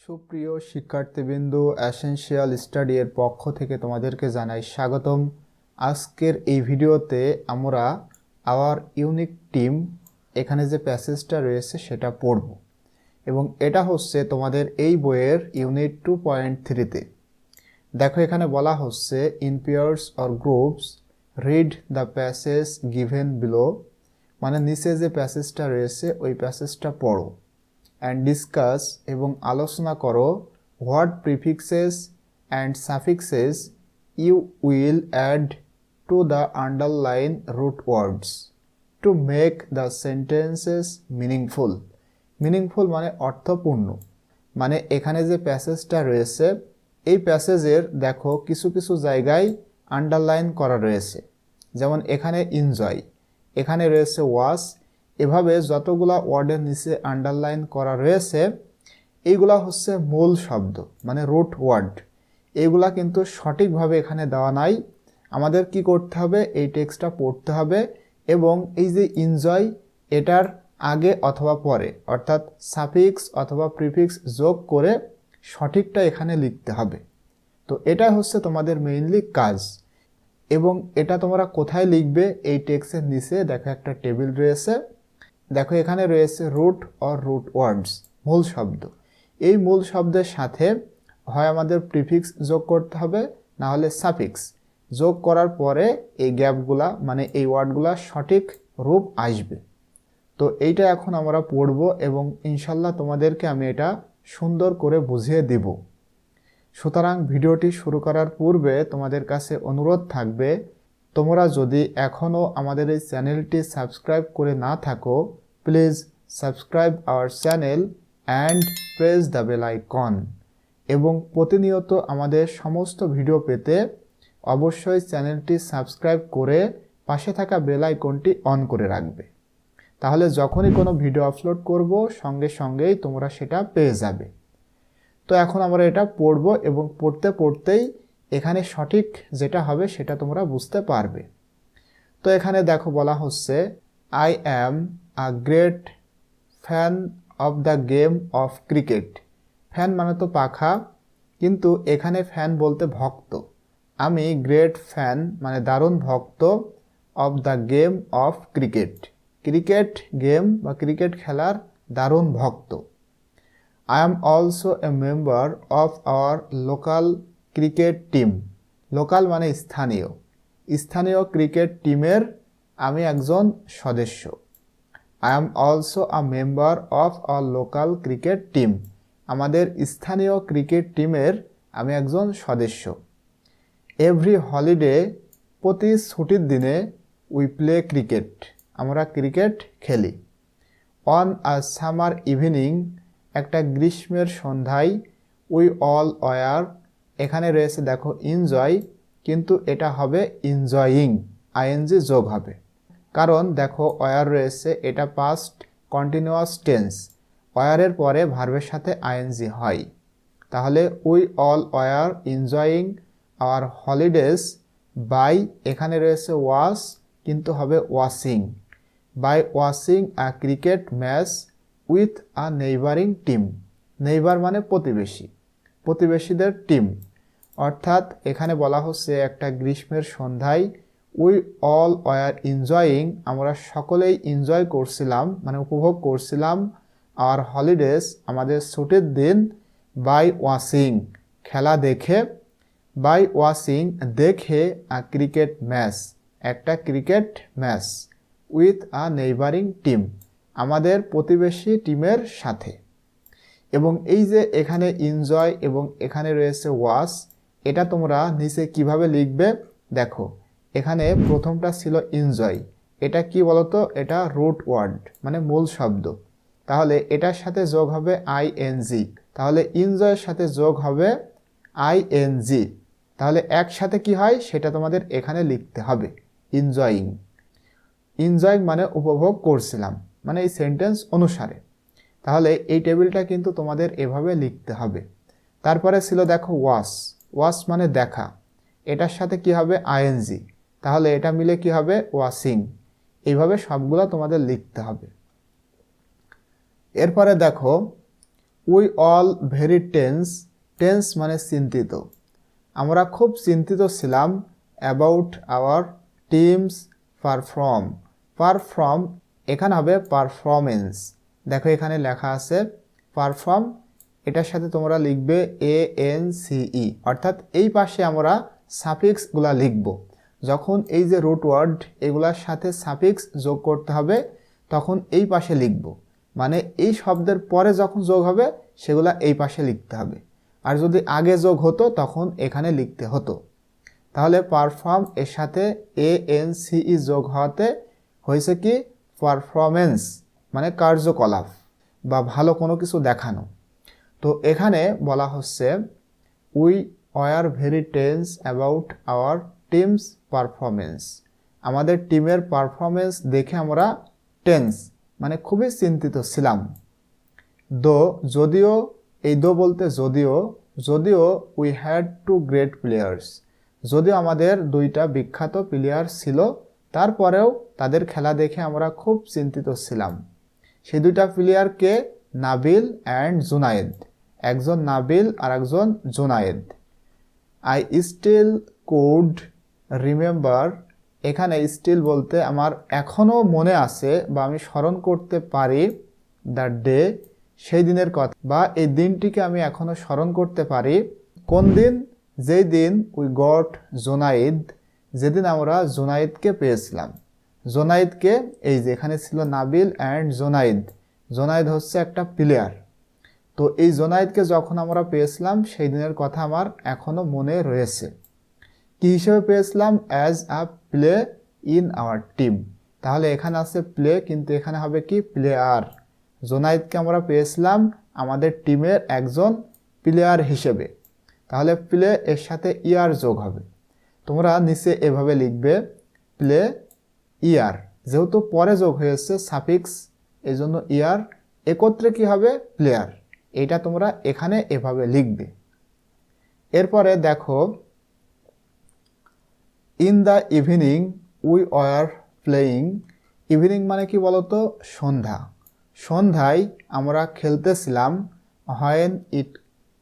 সুপ্রিয় শিক্ষার্থীবৃন্দ, essential study এর পক্ষ থেকে তোমাদেরকে জানাই স্বাগতম। আজকের এই ভিডিওতে আমরা আওয়ার ইউনিক টিম এখানে যে প্যাসেজটা রয়েছে সেটা পড়ব এবং এটা হচ্ছে তোমাদের এই বইয়ের ইউনিট 2.3-তে। দেখো এখানে বলা হচ্ছে in pairs or groups read the passage given below, মানে নিচে যে প্যাসেজটা রয়েছে ওই প্যাসেজটা পড়ো and discuss এবং আলোচনা করো what prefixes and suffixes you will add to the underlined root words to make the sentences meaningful. meaningful মানে অর্থপূর্ণ, মানে এখানে যে প্যাসেজটা রয়েছে এই প্যাসেজের দেখো কিছু কিছু জায়গায় আন্ডারলাইন করা রয়েছে, যেমন এখানে এনজয়, এখানে রয়েছে ওয়াজ। এভাবে যতগুলা ওয়ার্ডের নিচে আন্ডারলাইন করা রয়েছে এইগুলা হচ্ছে মূল শব্দ, মানে রুট ওয়ার্ড। এইগুলা কিন্তু সঠিকভাবে এখানে দেওয়া নাই। আমাদের কি করতে হবে, এই টেক্সটটা পড়তে হবে এবং এই যে এনজয় এটার আগে অথবা পরে অর্থাৎ সাফিক্স অথবা প্রিফিক্স যোগ করে সঠিকটা এখানে লিখতে হবে। তো এটা হচ্ছে তোমাদের মেইনলি কাজ। এবং এটা তোমরা কোথায় লিখবে, এই টেক্সটের নিচে দেখো একটা টেবিল রয়েছে, দেখো এখানে রয়েছে রুট অর রুট ওয়ার্ডস, মূল শব্দ। এই মূল শব্দের সাথে হয় আমাদের প্রিফিক্স যোগ করতে হবে, না হলে সাফিক্স যোগ করার পরে এই গ্যাপগুলা মানে এই ওয়ার্ডগুলা সঠিক রূপ আসবে। তো এইটা এখন আমরা পড়ব এবং ইনশাল্লাহ তোমাদেরকে আমি এটা সুন্দর করে বুঝিয়ে দিব। সুতরাং ভিডিওটি শুরু করার পূর্বে তোমাদের কাছে অনুরোধ থাকবে, তোমরা যদি এখনও আমাদের এই চ্যানেলটি সাবস্ক্রাইব করে না থাকো, please subscribe our channel and press the bell icon. এবং প্রতিনিয়ত আমাদের সমস্ত ভিডিও পেতে অবশ্যই চ্যানেলটি সাবস্ক্রাইব করে পাশে থাকা বেল আইকনটি অন করে রাখবে, তাহলে যখনই কোনো ভিডিও আপলোড করব সঙ্গে সঙ্গেই তোমরা সেটা পেয়ে যাবে। তো এখন আমরা এটা পড়ব এবং পড়তে পড়তেই এখানে সঠিক যেটা হবে সেটা তোমরা বুঝতে পারবে। তো এখানে দেখো বলা হচ্ছে I am a great fan of the game of cricket. Fan মানে তো পাখা, কিন্তু এখানে ফ্যান বলতে ভক্ত। আমি গ্রেট ফ্যান মানে দারুণ ভক্ত of the game of cricket, cricket game বা ক্রিকেট খেলার দারুণ ভক্ত। I am also a member of our local cricket team. Local মানে স্থানীয়, স্থানীয় ক্রিকেট টিমের আমি একজন সদস্য। I am also a member of our local cricket team. আমাদের স্থানীয় ক্রিকেট টিমের আমি একজন সদস্য। Every holiday, প্রতি ছুটির দিনে we play cricket, আমরা ক্রিকেট খেলি। On a summer evening, একটা গ্রীষ্মের সন্ধ্যায় উই অল ওয়ার, এখানে রয়েছে দেখো এনজয়, কিন্তু এটা হবে এনজয়িং, আইএনজি যোগ হবে, কারণ দেখো ওয়ার রয়েছে, এটা পাস্ট কন্টিনিউয়াস টেন্স, ওয়ারের পরে ভার্বের সাথে আইএনজি হয়। তাহলে we all were enjoying our holidays by, এখানে রয়েছে ওয়াচ কিন্তু হবে watching, by watching a cricket match with a neighbouring team. Neighbour মানে প্রতিবেশী, প্রতিবেশীদের টিম। অর্থাৎ এখানে বলা হচ্ছে একটা গ্রীষ্মের সন্ধ্যায় উই অল ওয়ার এনজয়িং, আমরা সকলেই এনজয় করছিলাম মানে উপভোগ করছিলাম, আওয়ার হলিডেজ আমাদের ছুটির দিন, বাই ওয়াচিং খেলা দেখে, বাই ওয়াচিং দেখে, আ ক্রিকেট ম্যাচ একটা cricket match, with a neighbouring team আমাদের প্রতিবেশী টিমের সাথে। এবং এই যে এখানে এনজয় এবং এখানে রয়েছে ওয়াচ, এটা তোমরা নিচে কিভাবে লিখবে দেখো। এখানে প্রথমটা ছিল এনজয়, এটা কি বলতো, এটা রুট ওয়ার্ড মানে মূল শব্দ, তাহলে এটার সাথে যোগ হবে আইএনজি, তাহলে এনজয়ের সাথে যোগ হবে আইএনজি, তাহলে একসাথে কি হয় সেটা তোমাদের এখানে লিখতে হবে, এনজয়িং। এনজয়িং মানে উপভোগ করছিলাম, মানে এই সেন্টেন্স অনুসারে। তাহলে এই টেবিলটা কিন্তু তোমাদের এভাবে লিখতে হবে। তারপরে ছিল দেখো ওয়াচ, ওয়াচ মানে দেখা, এটার সাথে কি হবে আইএনজি, তাহলে এটা মিলে কি হবে ওয়াচিং। এইভাবে সবগুলো তোমাদের লিখতে হবে। এরপরে দেখো we all very tense, tense মানে চিন্তিত, আমরা খুব চিন্তিত ছিলাম about our teams perform, perform এখানে হবে পারফরমেন্স, দেখো এখানে লেখা আছে পারফর্ম, এটার সাথে তোমরা লিখবে ANCE, অর্থাৎ এই পাশে আমরা সাফিক্সগুলা লিখব। যখন এই যে রুট ওয়ার্ড এগুলার সাথে সাফিক্স যোগ করতে হবে তখন এই পাশে লিখব, মানে এই শব্দের পরে যখন যোগ হবে সেগুলা এই পাশে লিখতে হবে, আর যদি আগে যোগ হতো তখন এখানে লিখতে হতো। তাহলে পারফর্ম এর সাথে ANCE যোগ হওয়াতে হয়েছে কি পারফরমেন্স, মানে কার্যকলাপ বা ভালো কোনো কিছু দেখানো। তো এখানে বলা হচ্ছে we were very tense about our teams performance, আমাদের টিমের পারফরমেন্স দেখে আমরা টেন্স মানে খুবই চিন্তিত ছিলাম। দো যদিও, এই দো বলতে যদিও, যদিও we had to great players, যদিও আমাদের দুইটা বিখ্যাত প্লেয়ার ছিল তারপরেও তাদের খেলা দেখে আমরা খুব চিন্তিত ছিলাম। সেই দুইটা প্লেয়ারকে নাবিল অ্যান্ড জুনায়েদ, একজন নাবিল আর একজন Junaid. I still could remember, এখানে স্টিল বলতে আমার এখনও মনে আছে বা আমি স্মরণ করতে পারি, দ্য ডে সেই দিনের কথা বা এই দিনটিকে আমি এখনও স্মরণ করতে পারি। কোন দিন? যেই দিন উই গট জোনাইদ, যেদিন আমরা জোনাইদকে পেয়েছিলাম। জোনাইদকে এই যে এখানে ছিল নাবিল অ্যান্ড জোনাইদ, জোনাইদ হচ্ছে একটা প্লেয়ার। তো এই জোনাইদকে যখন আমরা পেয়েছিলাম সেই দিনের কথা আমার এখনও মনে রয়েছে। কি হিসেবে পেয়েছিলাম? As a play in our team, তাহলে এখানে আছে প্লে কিন্তু এখানে হবে কি প্লেয়ার। জোনাইদকে আমরা পেয়েছিলাম আমাদের টিমের একজন প্লেয়ার হিসেবে, তাহলে প্লে এর সাথে ইয়ার যোগ হবে। তোমরা নিচে এভাবে লিখবে প্লে ইয়ার, যেহেতু পরে যোগ হয়েছে সাফিক্স এই জন্য ইয়ার, একত্রে কি হবে প্লেয়ার, এটা তোমরা এখানে এভাবে লিখবে। এরপরে দেখো in the evening we were playing, evening মানে কি বলতো সন্ধ্যা, সন্ধ্যায় আমরা খেলতেছিলাম। When it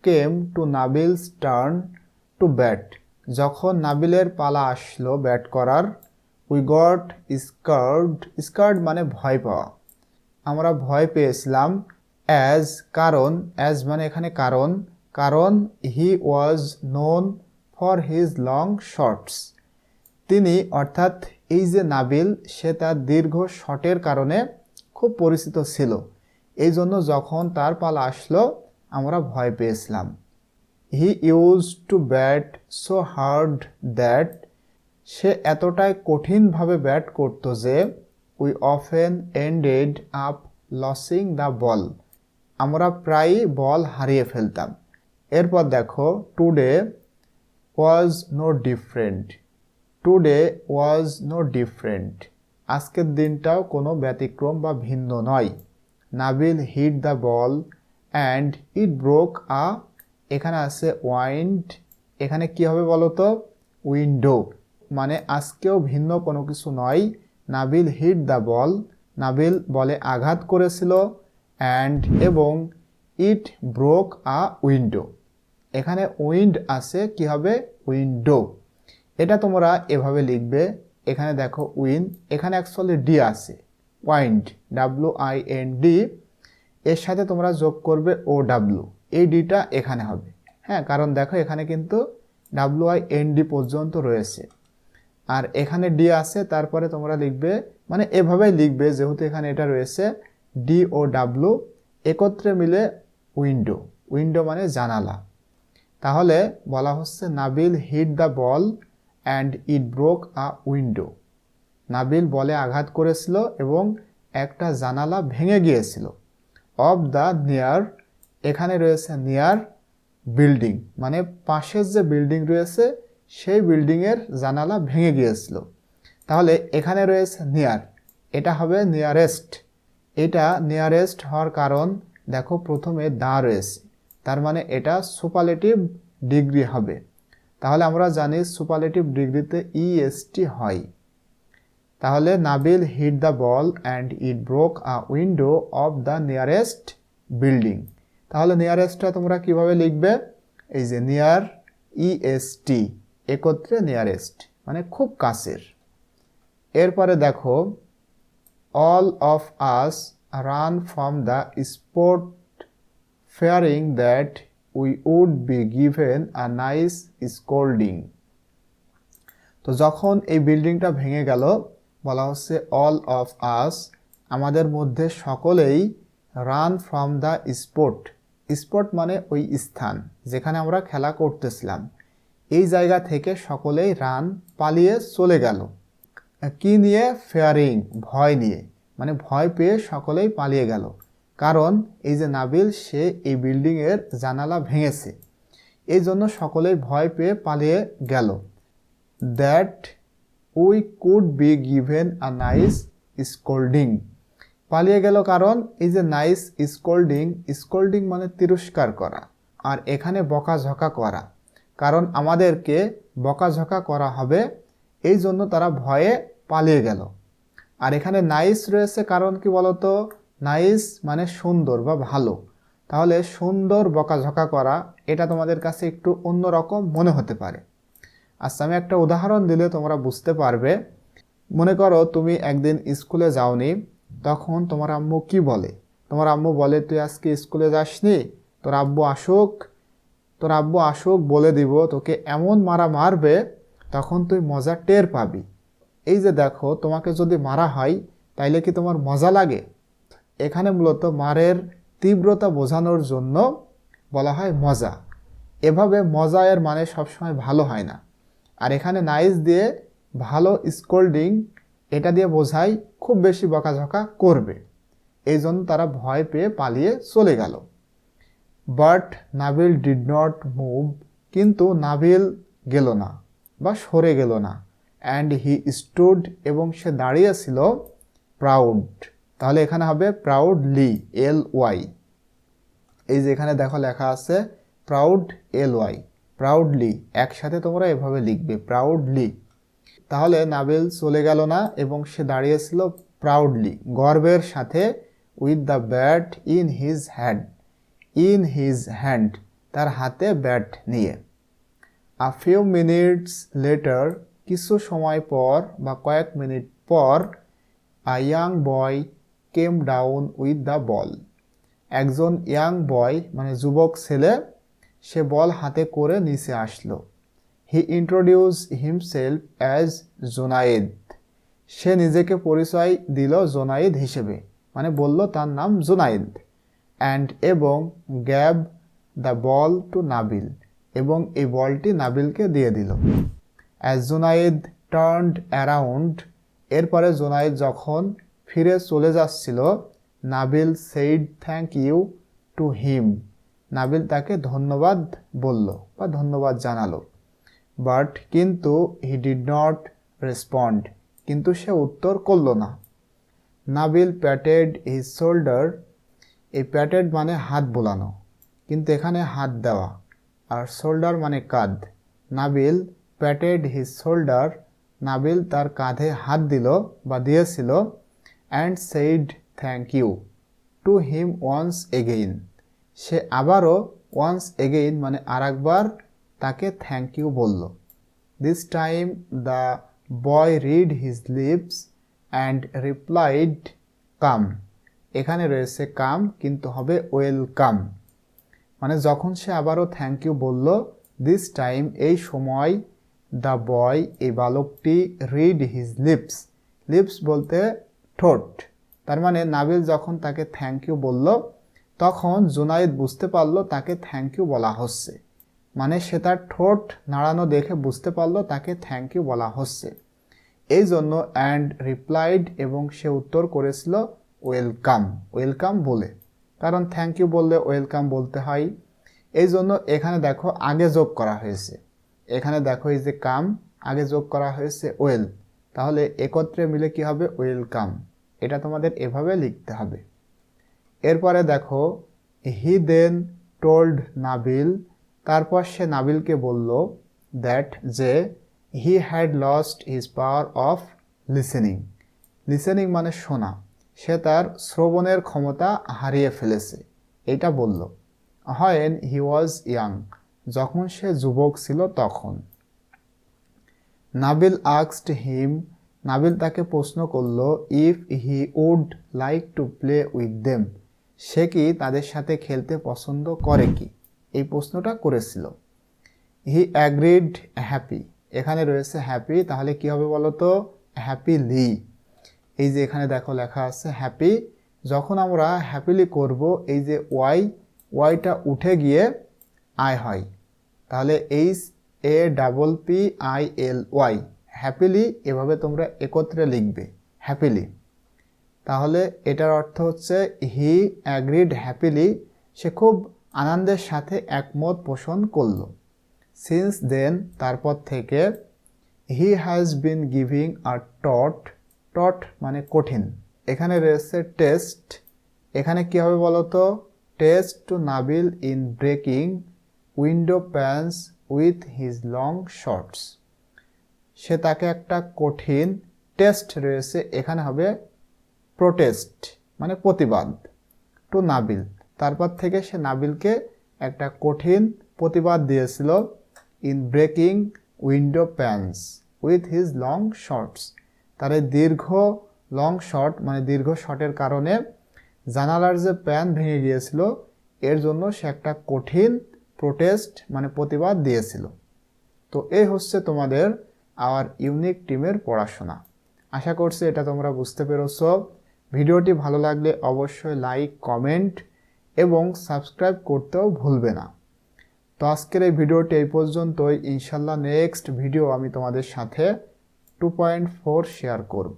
came to Nabil's turn to bat, যখন নাবিলের পালা আসলো ব্যাট করার। উই গট স্কার্ড, স্কার্ড মানে ভয় পাওয়া, আমরা ভয় পেয়েছিলাম। অ্যাজ কারণ, অ্যাজ মানে এখানে কারণ, কারণ he was known for his long shorts, তিনি অর্থাৎ এই যে নাবিল সে তার দীর্ঘ শটের কারণে খুব পরিচিত ছিল, এই জন্য যখন তার পালা আসলো আমরা ভয় পেয়েছিলাম। He use to bat so hard that, সে এতটাই কঠিনভাবে ব্যাট করতো যে we often ended up losing the ball, আমরা প্রায়ই বল হারিয়ে ফেলতাম। এরপর দেখো today was no different, today was no different, আজকের দিনটাও কোনো ব্যতিক্রম বা ভিন্ন নয়। Nabil hit the ball and it broke a, এখানে আছে ওয়াইন্ড, এখানে কি হবে বলো তো উইন্ডো, মানে আজকেও ভিন্ন কোনো কিছু নয়। Nabil hit the ball, Nabil বলে আঘাত করেছিল, অ্যান্ড এবং ইট ব্রোক আ উইন্ডো, এখানে উইন্ড আছে কি হবে উইন্ডো, এটা তোমরা এভাবে লিখবে। এখানে দেখো উইন, এখানে অ্যাকচুয়ালি ডি আছে, ওয়াইন্ড WIND, এর সাথে তোমরা যোগ করবে OW, এই ডিটা এখানে হবে। হ্যাঁ, কারণ দেখো এখানে কিন্তু WIND পর্যন্ত রয়েছে আর এখানে ডি আছে, তারপরে তোমরা লিখবে মানে এভাবেই লিখবে যেহেতু এখানে এটা রয়েছে DOW, একত্রে মিলে উইন্ডো, উইন্ডো মানে জানালা। তাহলে বলা হচ্ছে Nabil hit the ball and it broke a window, Nabil বলে আঘাত করেছিল এবং একটা জানালা ভেঙে গিয়েছিল। অফ দ্য নিয়ার, এখানে রয়েছে নিয়ার বিল্ডিং, মানে পাশের যে বিল্ডিং রয়েছে সেই বিল্ডিংয়ের জানালা ভেঙে গিয়েছিল। তাহলে এখানে রয়েছে নিয়ার, এটা হবে নিয়ারেস্ট, এটা নিয়ারেস্ট হওয়ার কারণ দেখো প্রথমে দা রয়েছে, তার মানে এটা সুপারলেটিভ ডিগ্রি হবে। তাহলে আমরা জানি সুপারলেটিভ ডিগ্রিতে EST হয়। তাহলে Nabil hit the ball and it broke a window of the nearest building, তাহলে নিয়ারেস্টটা তোমরা কিভাবে লিখবে? এই যে নিয়ার, EST, একত্রে নিয়ারেস্ট, মানে খুব কাছের। এরপরে দেখো all of us run from the spot fearing that we would be given a nice scolding. তো যখন এই বিল্ডিংটা ভেঙে গেল, বলা হচ্ছে all of us, আমাদের মধ্যে সকলেই, run from the spot, spot মানে ওই স্থান যেখানে আমরা খেলা করতেছিলাম, এই জায়গা থেকে সকলেই রান, পালিয়ে চলে গেল। কি নিয়ে? ফেয়ারিং, ভয় নিয়ে, মানে ভয় পেয়ে সকলেই পালিয়ে গেল। কারণ এই যে নাবিল, সে এই বিল্ডিংয়ের জানালা ভেঙেছে, এই জন্য সকলেই ভয় পেয়ে পালিয়ে গেল। That we could be given a nice scolding, পালিয়ে গেল কারণ এই যে নাইস স্কোল্ডিং, স্কোল্ডিং মানে তিরস্কার করা, আর এখানে বকাঝকা করা, কারণ আমাদেরকে বকাঝকা করা হবে, এই জন্য তারা ভয়ে পালিয়ে গেল। আর এখানে নাইস রয়েছে, কারণ কি বলতো? নাইস মানে সুন্দর বা ভালো, তাহলে সুন্দর বকাঝকা করা, এটা তোমাদের কাছে একটু অন্যরকম মনে হতে পারে। আচ্ছা, আমি একটা উদাহরণ দিলে তোমরা বুঝতে পারবে। মনে করো তুমি একদিন স্কুলে যাওনি, তখন তোমার আম্মু কি বলে? তোমার আম্মু বলে, তুই আজকে স্কুলে যাসনি, তোর আব্বু আসুক বলে দিব, তোকে এমন মারা মারবে, তখন তুই মজা টের পাবি। এই যে দেখো, তোমাকে যদি মারা হয় তাইলে কি তোমার মজা লাগে? এখানে মূলত মারের তীব্রতা বোঝানোর জন্য বলা হয় মজা। এভাবে মজা এর মানে সবসময় ভালো হয় না। আর এখানে নাইস দিয়ে ভালো স্কোল্ডিং, এটা দিয়ে বোঝায় খুব বেশি বকাঝকা করবে, এই জন্য তারা ভয় পেয়ে পালিয়ে চলে গেল। But Nabil did not move, কিন্তু নাবিল গেল না বা সরে গেল না। অ্যান্ড হি স্টুড, এবং সে দাঁড়িয়েছিল, প্রাউড, তাহলে এখানে হবে প্রাউডলি, LY। এই যে এখানে দেখো লেখা আছে প্রাউড, LY, প্রাউডলি, একসাথে তোমরা এভাবে লিখবে, প্রাউডলি। তাহলে নাবিল চলে গেল না এবং সে দাঁড়িয়েছিল প্রাউডলি, গর্বের সাথে, with the bat in his hand, তার হাতে ব্যাট নিয়ে। আ ফিউ মিনিটস লেটার, কিছু সময় পর বা কয়েক মিনিট পর, আ young boy came down with the ball, একজন ইয়াং বয় মানে যুবক ছেলে, সে বল হাতে করে নিচে আসলো। He introduce himself as Junaid, সে নিজেকে পরিচয় দিল জোনায়েদ হিসেবে, মানে বলল তার নাম জোনায়েদ। অ্যান্ড, এবং, gave the ball to Nabil, এবং এই বলটি নাবিলকে দিয়ে দিল। অ্যাজ জোনায়েদ টার্নড অ্যারাউন্ড, এরপরে জোনায়েদ যখন ফিরে চলে যাচ্ছিল, Nabil said thank you to him, Nabil তাকে ধন্যবাদ বলল বা ধন্যবাদ জানালো। বাট, কিন্তু, হি ডিড নট রেসপন্ড, কিন্তু সে উত্তর করল না। নাবিল প্যাটেড হিজ শোল্ডার, এই প্যাটেড মানে হাত বোলানো, কিন্তু এখানে হাত দেওয়া, আর শোল্ডার মানে কাঁধ। Nabil patted his shoulder, Nabil তার কাঁধে হাত দিল বা দিয়েছিল। And said thank you to him once again, সে আবারও ওয়ান্স এগেইন মানে আরেকবার তাকে থ্যাংক ইউ বলল। This time the boy read his lips and replied come, এখানে রয়েছে কাম, কিন্তু হবে ওয়েলকাম, মানে যখন সে আবারও থ্যাংক ইউ বলল, দিস টাইম এই সময়, দ্য বয় এই বালকটি, রিড হিজ লিপস, লিপস বলতে ঠোঁট, তার মানে নাবিল যখন তাকে থ্যাংক ইউ বলল, তখন জুনাইদ বুঝতে পারল তাকে থ্যাংক ইউ বলা হচ্ছে, মানে সে তার ঠোঁট নাড়ানো দেখে বুঝতে পারল তাকে থ্যাংক ইউ বলা হচ্ছে। এই জন্য অ্যান্ড রিপ্লাইড, এবং সে উত্তর করেছিল ওয়েলকাম, ওয়েলকাম বলে, কারণ থ্যাংক ইউ বললে ওয়েলকাম বলতে হয়। এই জন্য এখানে দেখো আগে যোগ করা হয়েছে, এখানে দেখো এই যে কাম, আগে যোগ করা হয়েছে ওয়েল, তাহলে একত্রে মিলে কি হবে? ওয়েলকাম। এটা তোমাদের এভাবে লিখতে হবে। এরপরে দেখো হি দেন টোল্ড নাবিল, তারপর সে নাবিলকে বলল, দ্যাট যে, he had lost his power of listening, listening মানে শোনা, সে তার শ্রবণের ক্ষমতা হারিয়ে ফেলেছে, এটা বলল। when he was young, যখন সে যুবক ছিল তখন। নাবিল asked him, নাবিল তাকে প্রশ্ন করল if he would like to play with them, সে কি তাদের সাথে খেলতে পছন্দ করে কি, এই প্রশ্নটা করেছিল। he agreed happy, এখানে রয়েছে হ্যাপি, তাহলে কি হবে বলো তো, হ্যাপিলি। এই যে এখানে দেখো লেখা আছে হ্যাপি, যখন আমরা হ্যাপিলি করব এই যে ওয়াইটা উঠে গিয়ে আই হয়, তাহলে HAPPILY হ্যাপিলি, এভাবে তোমরা একত্রে লিখবে হ্যাপিলি। তাহলে এটার অর্থ হচ্ছে হি অ্যাগ্রিড হ্যাপিলি, সে খুব আনন্দের সাথে একমত পোষণ করলো। সিন্স দেন, তারপর থেকে, he has been giving a টট মানে কঠিন, এখানে রয়েছে টেস্ট, এখানে কি হবে বলো তো, test to Nabil in breaking window panes with his long shorts, সে তাকে একটা কঠিন, টেস্ট রয়েছে এখানে হবে প্রোটেস্ট মানে প্রতিবাদ, টু নাবিল, তারপর থেকে সে নাবিলকে একটা কঠিন প্রতিবাদ দিয়েছিল, in breaking window panes with his long shorts, তার এই দীর্ঘ লং শর্ট মানে দীর্ঘ শর্টের কারণে জানালার যে প্যান ভেঙে গিয়েছিল, এর জন্য সে একটা কঠিন প্রোটেস্ট মানে প্রতিবাদ দিয়েছিল। তো এই হচ্ছে তোমাদের আওয়ার ইউনিক টিমের পড়াশোনা। আশা করছি এটা তোমরা বুঝতে পেরেছো। ভিডিওটি ভালো লাগলে অবশ্যই লাইক, কমেন্ট এবং সাবস্ক্রাইব করতেও ভুলবে না। তো আজকের এই ভিডিওটি এই পর্যন্তই। ইনশাল্লাহ নেক্সট ভিডিও আমি তোমাদের সাথে 2.4 শেয়ার করব।